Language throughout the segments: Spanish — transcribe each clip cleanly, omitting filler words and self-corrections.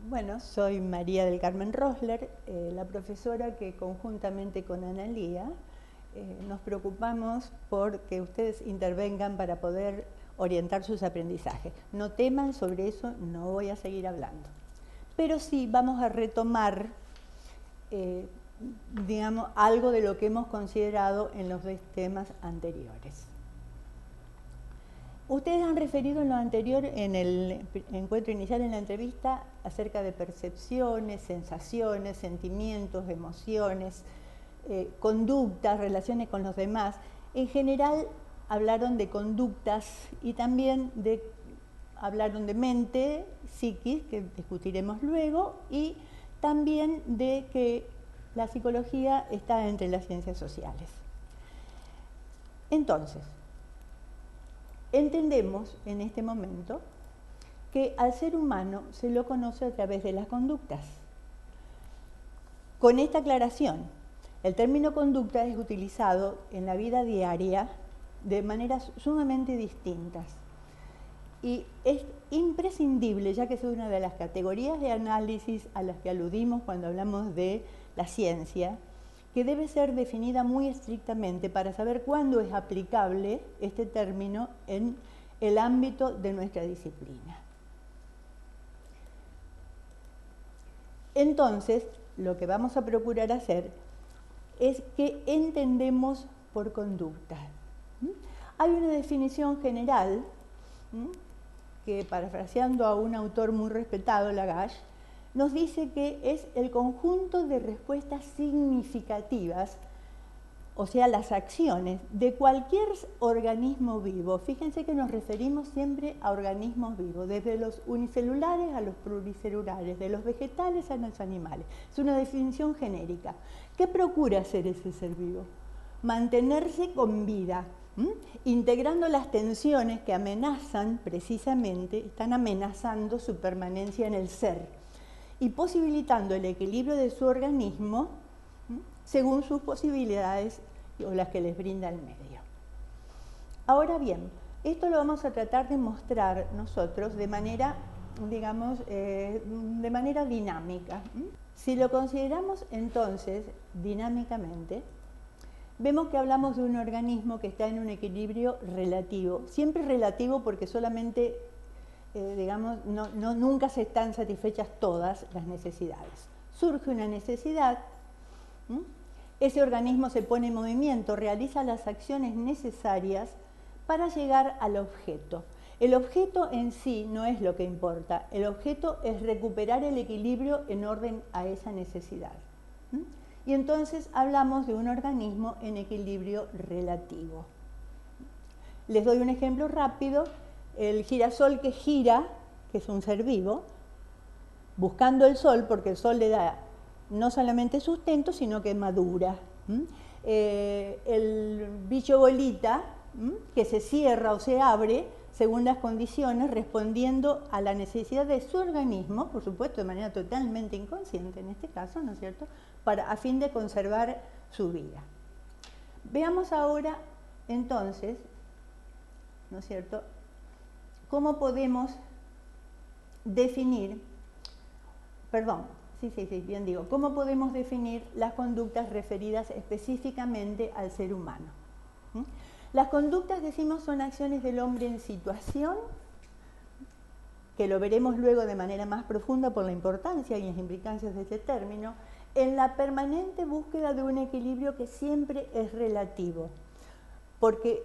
Bueno, soy María del Carmen Rosler, la profesora que conjuntamente con Analía nos preocupamos por que ustedes intervengan para poder orientar sus aprendizajes. No teman, sobre eso no voy a seguir hablando. Pero sí vamos a retomar, digamos, algo de lo que hemos considerado en los dos temas anteriores. Ustedes han referido en lo anterior, en el encuentro inicial, en la entrevista, acerca de percepciones, sensaciones, sentimientos, emociones, conductas, relaciones con los demás. En general hablaron de conductas y también hablaron de mente, psiquis, que discutiremos luego, y también de que la psicología está entre las ciencias sociales. Entonces, entendemos en este momento que al ser humano se lo conoce a través de las conductas. Con esta aclaración, el término conducta es utilizado en la vida diaria de maneras sumamente distintas. Y es imprescindible, ya que es una de las categorías de análisis a las que aludimos cuando hablamos de la ciencia, que debe ser definida muy estrictamente para saber cuándo es aplicable este término en el ámbito de nuestra disciplina. Entonces, lo que vamos a procurar hacer es que entendemos por conducta. Hay una definición general que, parafraseando a un autor muy respetado, Lagache, nos dice que es el conjunto de respuestas significativas, o sea, las acciones de cualquier organismo vivo. Fíjense que nos referimos siempre a organismos vivos, desde los unicelulares a los pluricelulares, de los vegetales a los animales. Es una definición genérica. ¿Qué procura hacer ese ser vivo? Mantenerse con vida, integrando las tensiones que amenazan, precisamente, están amenazando su permanencia en el ser, y posibilitando el equilibrio de su organismo según sus posibilidades o las que les brinda el medio. Ahora bien, esto lo vamos a tratar de mostrar nosotros de manera, digamos, de manera dinámica. Si lo consideramos entonces dinámicamente, vemos que hablamos de un organismo que está en un equilibrio relativo, siempre relativo porque solamente digamos, nunca se están satisfechas todas las necesidades. Surge una necesidad, ese organismo se pone en movimiento, realiza las acciones necesarias para llegar al objeto. El objeto en sí no es lo que importa, el objeto es recuperar el equilibrio en orden a esa necesidad. Y entonces hablamos de un organismo en equilibrio relativo. Les doy un ejemplo rápido. El girasol que gira, que es un ser vivo, buscando el sol, porque el sol le da no solamente sustento, sino que madura. El bicho bolita, que se cierra o se abre según las condiciones, respondiendo a la necesidad de su organismo, por supuesto de manera totalmente inconsciente en este caso, ¿no es cierto?, a fin de conservar su vida. Veamos ahora, entonces, ¿no es cierto?, ¿cómo podemos definir, cómo podemos definir las conductas referidas específicamente al ser humano? Las conductas, decimos, son acciones del hombre en situación, que lo veremos luego de manera más profunda por la importancia y las implicancias de este término, en la permanente búsqueda de un equilibrio que siempre es relativo, porque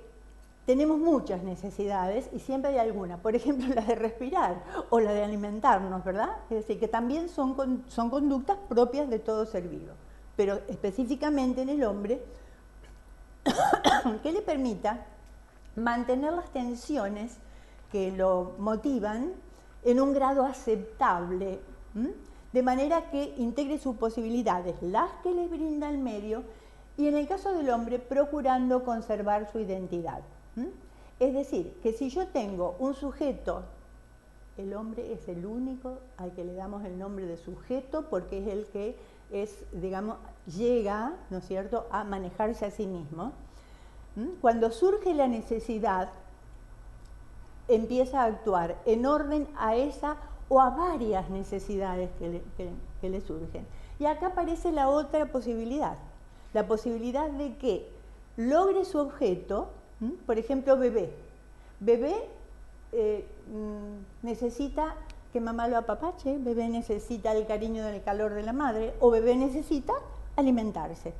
tenemos muchas necesidades y siempre hay alguna, por ejemplo la de respirar o la de alimentarnos, ¿verdad? Es decir, que también son conductas propias de todo ser vivo, pero específicamente en el hombre, que le permita mantener las tensiones que lo motivan en un grado aceptable, de manera que integre sus posibilidades, las que les brinda el medio, y en el caso del hombre, procurando conservar su identidad. Es decir, que si yo tengo un sujeto, el hombre es el único al que le damos el nombre de sujeto porque es el que digamos, llega, ¿no es cierto?, a manejarse a sí mismo. Cuando surge la necesidad, empieza a actuar en orden a esa o a varias necesidades que le surgen. Y acá aparece la otra posibilidad, la posibilidad de que logre su objeto, por ejemplo, bebé. Bebé necesita que mamá lo apapache, bebé necesita el cariño del calor de la madre, o bebé necesita alimentarse.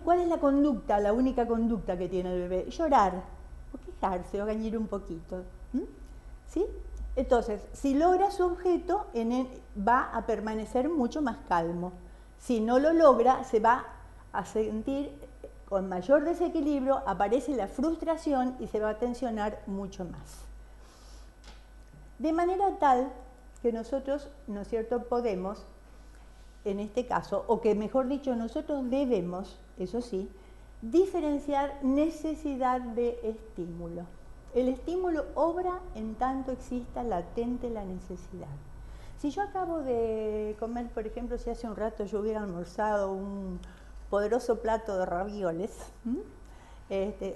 ¿Cuál es la conducta, la única conducta que tiene el bebé? Llorar, o quejarse, o gañir un poquito. ¿Sí? Entonces, si logra su objeto, va a permanecer mucho más calmo. Si no lo logra, se va a sentir con mayor desequilibrio, aparece la frustración y se va a tensionar mucho más. De manera tal que nosotros, ¿no es cierto?, podemos, en este caso, o que mejor dicho, nosotros debemos, eso sí, diferenciar necesidad de estímulo. El estímulo obra en tanto exista latente la necesidad. Si yo acabo de comer, por ejemplo, si hace un rato yo hubiera almorzado un poderoso plato de ravioles,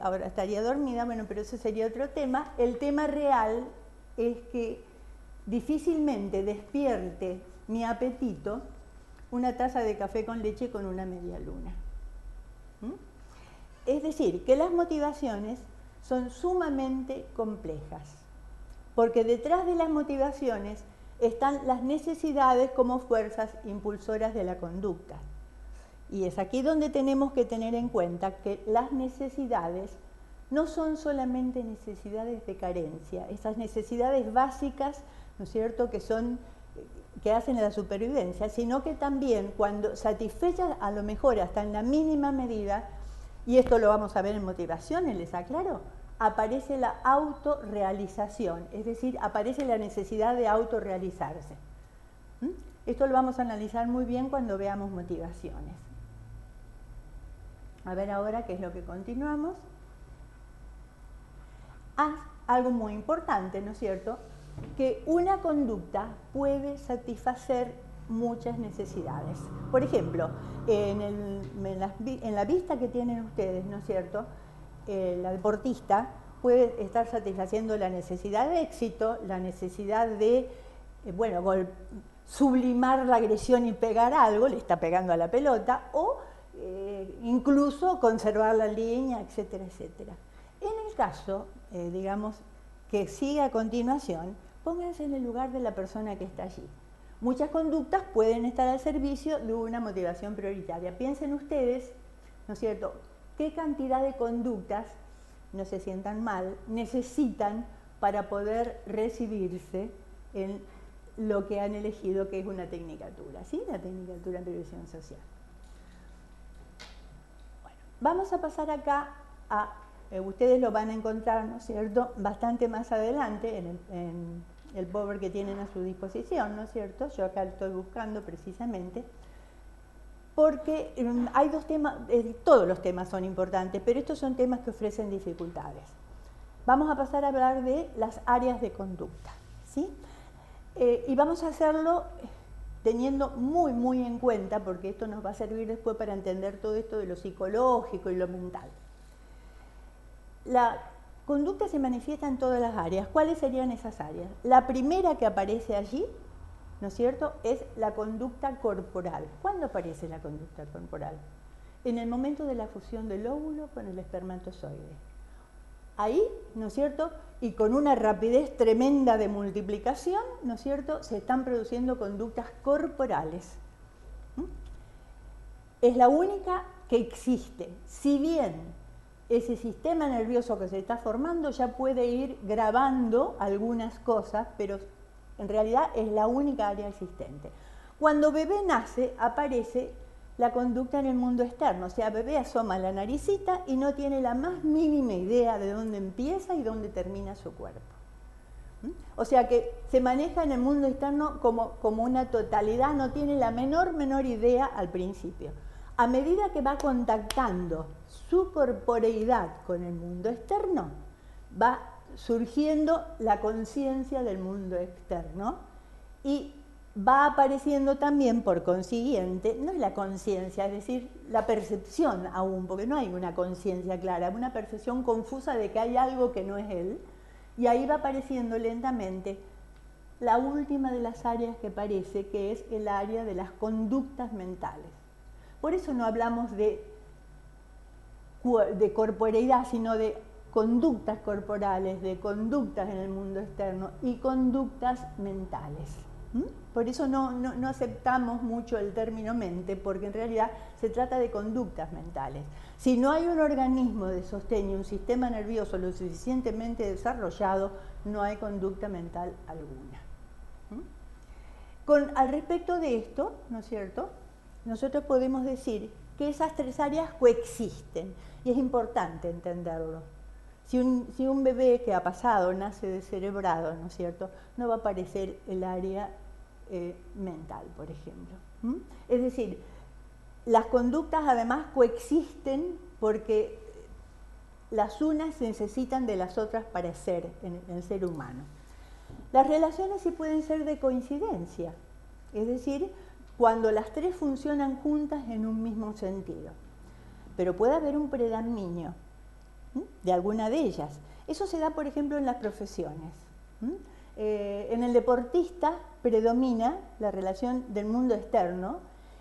ahora estaría dormida, bueno, pero eso sería otro tema. El tema real es que difícilmente despierte mi apetito una taza de café con leche con una media luna. Es decir, que las motivaciones son sumamente complejas, porque detrás de las motivaciones están las necesidades como fuerzas impulsoras de la conducta. Y es aquí donde tenemos que tener en cuenta que las necesidades no son solamente necesidades de carencia, esas necesidades básicas, ¿no es cierto?, que hacen la supervivencia, sino que también cuando satisfechas a lo mejor hasta en la mínima medida, y esto lo vamos a ver en motivaciones, les aclaro, aparece la autorrealización, es decir, aparece la necesidad de autorrealizarse. Esto lo vamos a analizar muy bien cuando veamos motivaciones. A ver ahora qué es lo que continuamos. Algo muy importante, ¿no es cierto?, que una conducta puede satisfacer muchas necesidades. Por ejemplo, en la vista que tienen ustedes, ¿no es cierto?, la deportista puede estar satisfaciendo la necesidad de éxito, la necesidad de, sublimar la agresión y pegar algo, le está pegando a la pelota, o incluso conservar la línea, etcétera, etcétera. En el caso, digamos, que sigue a continuación, pónganse en el lugar de la persona que está allí. Muchas conductas pueden estar al servicio de una motivación prioritaria. Piensen ustedes, ¿no es cierto?, qué cantidad de conductas, no se sientan mal, necesitan para poder recibirse en lo que han elegido, que es una tecnicatura, ¿sí? La tecnicatura en previsión social. Bueno, vamos a pasar acá a, ustedes lo van a encontrar, ¿no es cierto?, bastante más adelante en el power que tienen a su disposición, ¿no es cierto? Yo acá lo estoy buscando precisamente, porque hay dos temas, todos los temas son importantes, pero estos son temas que ofrecen dificultades. Vamos a pasar a hablar de las áreas de conducta, ¿sí? Y vamos a hacerlo teniendo muy, muy en cuenta, porque esto nos va a servir después para entender todo esto de lo psicológico y lo mental. La conducta se manifiesta en todas las áreas. ¿Cuáles serían esas áreas? La primera que aparece allí, ¿no es cierto?, es la conducta corporal. ¿Cuándo aparece la conducta corporal? En el momento de la fusión del óvulo con el espermatozoide. Ahí, ¿no es cierto?, y con una rapidez tremenda de multiplicación, ¿no es cierto?, se están produciendo conductas corporales. Es la única que existe. Si bien ese sistema nervioso que se está formando ya puede ir grabando algunas cosas, pero en realidad es la única área existente. Cuando bebé nace, aparece la conducta en el mundo externo, o sea, bebé asoma la naricita y no tiene la más mínima idea de dónde empieza y dónde termina su cuerpo. O sea que se maneja en el mundo externo como una totalidad, no tiene la menor idea al principio. A medida que va contactando su corporeidad con el mundo externo, va surgiendo la conciencia del mundo externo y va apareciendo también, por consiguiente, no es la conciencia, es decir, la percepción aún, porque no hay una conciencia clara, una percepción confusa de que hay algo que no es él, y ahí va apareciendo lentamente la última de las áreas que aparece, que es el área de las conductas mentales. Por eso no hablamos de corporeidad, sino de conductas corporales, de conductas en el mundo externo y conductas mentales. Por eso no aceptamos mucho el término mente, porque en realidad se trata de conductas mentales. Si no hay un organismo de sostén y un sistema nervioso lo suficientemente desarrollado, no hay conducta mental alguna. Al respecto de esto, ¿no es cierto?, nosotros podemos decir que esas tres áreas coexisten, y es importante entenderlo. Si un bebé que ha pasado nace descerebrado, ¿no es cierto?, no va a aparecer el área mental, por ejemplo. Es decir, las conductas además coexisten porque las unas necesitan de las otras para ser en el ser humano. Las relaciones sí pueden ser de coincidencia, es decir, cuando las tres funcionan juntas en un mismo sentido. Pero puede haber un predominio de alguna de ellas. Eso se da, por ejemplo, en las profesiones. En el deportista predomina la relación del mundo externo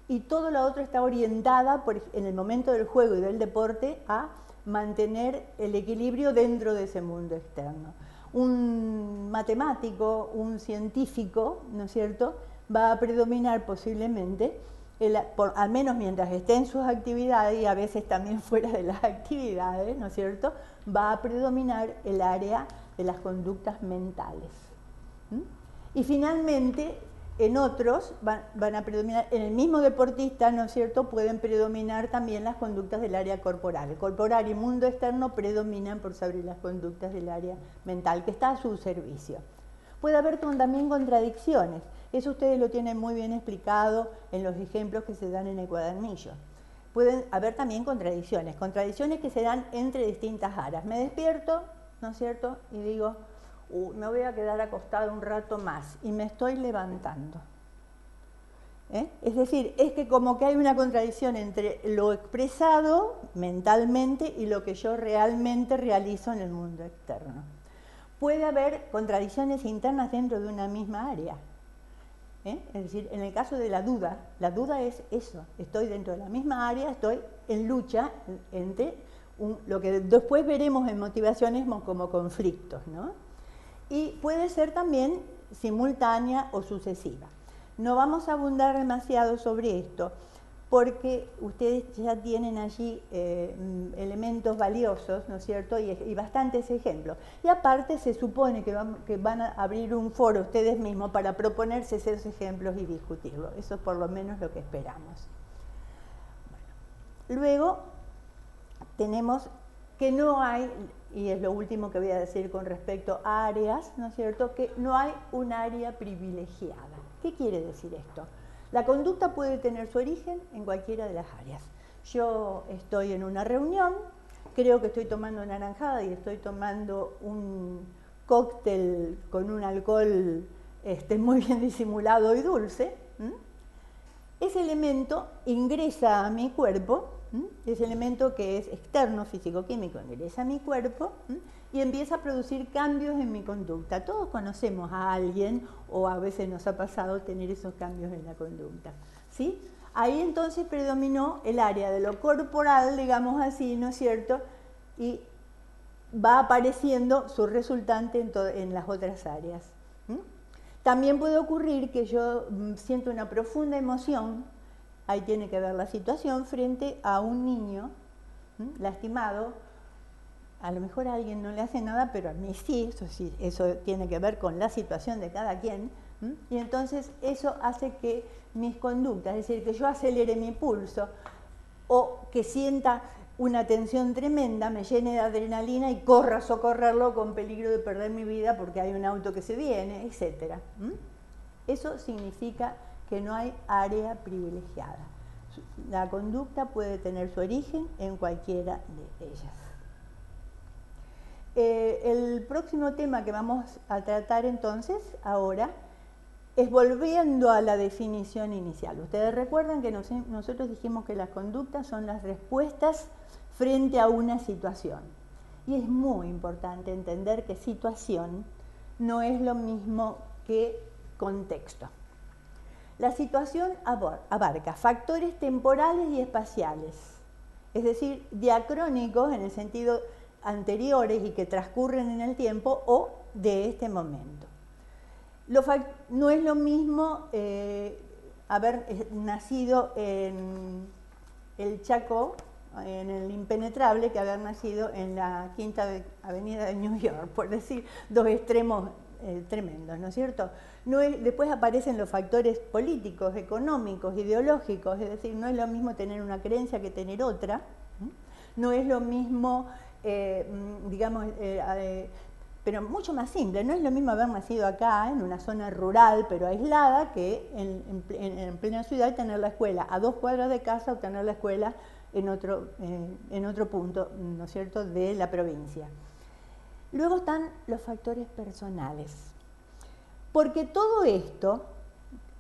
y todo lo otro está orientada en el momento del juego y del deporte a mantener el equilibrio dentro de ese mundo externo. Un matemático, un científico, ¿no es cierto?, va a predominar posiblemente, al menos mientras esté en sus actividades y a veces también fuera de las actividades, ¿no es cierto?, va a predominar el área de las conductas mentales. Y finalmente, en otros van a predominar, en el mismo deportista, ¿no es cierto?, pueden predominar también las conductas del área corporal. El corporal y mundo externo predominan por sobre las conductas del área mental, que está a su servicio. Puede haber también contradicciones. Eso ustedes lo tienen muy bien explicado en los ejemplos que se dan en el cuadernillo. Pueden haber también contradicciones que se dan entre distintas áreas. Me despierto, ¿no es cierto?, y digo, me voy a quedar acostado un rato más, y me estoy levantando. Es decir, es que como que hay una contradicción entre lo expresado mentalmente y lo que yo realmente realizo en el mundo externo. Puede haber contradicciones internas dentro de una misma área. Es decir, en el caso de la duda es eso, estoy dentro de la misma área, estoy en lucha entre lo que después veremos en motivaciones como conflictos, ¿no? Y puede ser también simultánea o sucesiva. No vamos a abundar demasiado sobre esto, porque ustedes ya tienen allí elementos valiosos, ¿no es cierto?, y bastantes ejemplos. Y aparte se supone que van a abrir un foro ustedes mismos para proponerse esos ejemplos y discutirlo. Eso es por lo menos lo que esperamos. Bueno. Luego tenemos que no hay, y es lo último que voy a decir con respecto a áreas, ¿no es cierto?, que no hay un área privilegiada. ¿Qué quiere decir esto? La conducta puede tener su origen en cualquiera de las áreas. Yo estoy en una reunión, creo que estoy tomando naranjada y estoy tomando un cóctel con un alcohol muy bien disimulado y dulce. Ese elemento ingresa a mi cuerpo, ese elemento que es externo, físico-químico, ingresa a mi cuerpo y empieza a producir cambios en mi conducta. Todos conocemos a alguien, o a veces nos ha pasado tener esos cambios en la conducta, ¿sí? Ahí entonces predominó el área de lo corporal, digamos así, ¿no es cierto?, y va apareciendo su resultante en las otras áreas. También puede ocurrir que yo siento una profunda emoción, ahí tiene que ver la situación, frente a un niño lastimado. A lo mejor a alguien no le hace nada, pero a mí sí, eso tiene que ver con la situación de cada quien. Y entonces eso hace que mis conductas, es decir, que yo acelere mi pulso o que sienta una tensión tremenda, me llene de adrenalina y corra a socorrerlo con peligro de perder mi vida porque hay un auto que se viene, etc. Eso significa que no hay área privilegiada. La conducta puede tener su origen en cualquiera de ellas. El próximo tema que vamos a tratar entonces ahora es volviendo a la definición inicial. Ustedes recuerdan que nosotros dijimos que las conductas son las respuestas frente a una situación. Y es muy importante entender que situación no es lo mismo que contexto. La situación abarca factores temporales y espaciales, es decir, diacrónicos en el sentido anteriores y que transcurren en el tiempo o de este momento. No es lo mismo haber nacido en el Chaco, en el Impenetrable, que haber nacido en la Quinta Avenida de New York, por decir dos extremos tremendos, ¿no es cierto? Después aparecen los factores políticos, económicos, ideológicos, es decir, no es lo mismo tener una creencia que tener otra, no es lo mismo, digamos, pero mucho más simple, no es lo mismo haber nacido acá, en una zona rural, pero aislada, que en plena ciudad tener la escuela a 2 cuadras de casa o tener la escuela en otro punto, ¿no es cierto?, de la provincia. Luego están los factores personales, porque todo esto,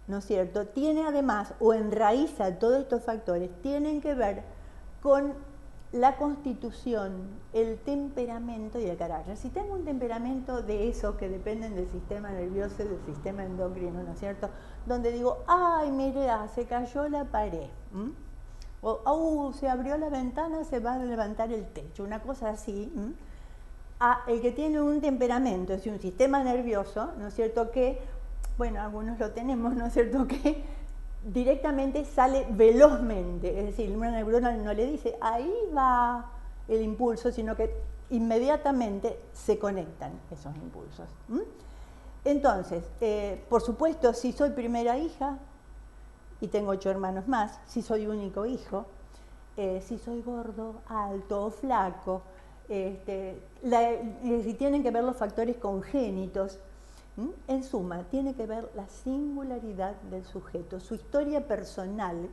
¿no es cierto?, tiene además, o enraiza todos estos factores, tienen que ver con la constitución, el temperamento y el carácter. Si tengo un temperamento de esos que dependen del sistema nervioso y del sistema endocrino, ¿no es cierto?, donde digo, ay, mire, se cayó la pared, o se abrió la ventana, se va a levantar el techo, una cosa así. El que tiene un temperamento, es decir, un sistema nervioso, ¿no es cierto?, que, bueno, algunos lo tenemos, ¿no es cierto?, que directamente sale velozmente, es decir, una neurona no le dice, ahí va el impulso, sino que inmediatamente se conectan esos impulsos. Entonces, por supuesto, si soy primera hija, y tengo 8 hermanos más, si soy único hijo, si soy gordo, alto o flaco, si tienen que ver los factores congénitos, en suma, tiene que ver la singularidad del sujeto, su historia personal,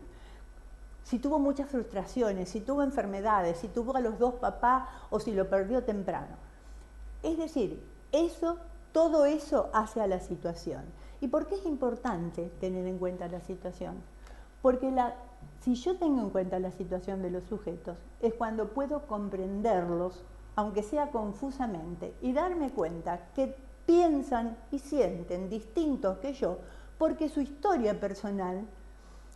si tuvo muchas frustraciones, si tuvo enfermedades, si tuvo a los 2 papás o si lo perdió temprano. Es decir, todo eso hace a la situación. ¿Y por qué es importante tener en cuenta la situación? Porque si yo tengo en cuenta la situación de los sujetos, es cuando puedo comprenderlos, aunque sea confusamente, y darme cuenta que piensan y sienten distintos que yo, porque su historia personal,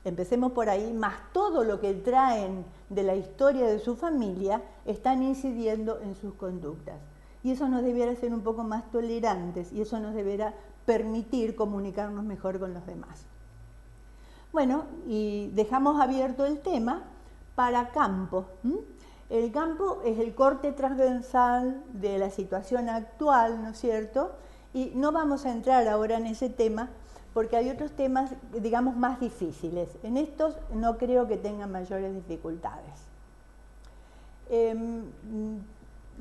empecemos por ahí, más todo lo que traen de la historia de su familia, están incidiendo en sus conductas. Y eso nos debiera ser un poco más tolerantes y eso nos debiera permitir comunicarnos mejor con los demás. Bueno, y dejamos abierto el tema para campo. El campo es el corte transversal de la situación actual, ¿no es cierto? Y no vamos a entrar ahora en ese tema porque hay otros temas, digamos, más difíciles. En estos no creo que tengan mayores dificultades.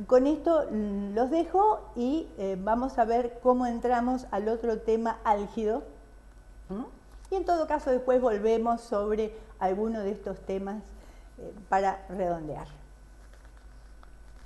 Con esto los dejo y vamos a ver cómo entramos al otro tema álgido. Y en todo caso después volvemos sobre alguno de estos temas para redondear.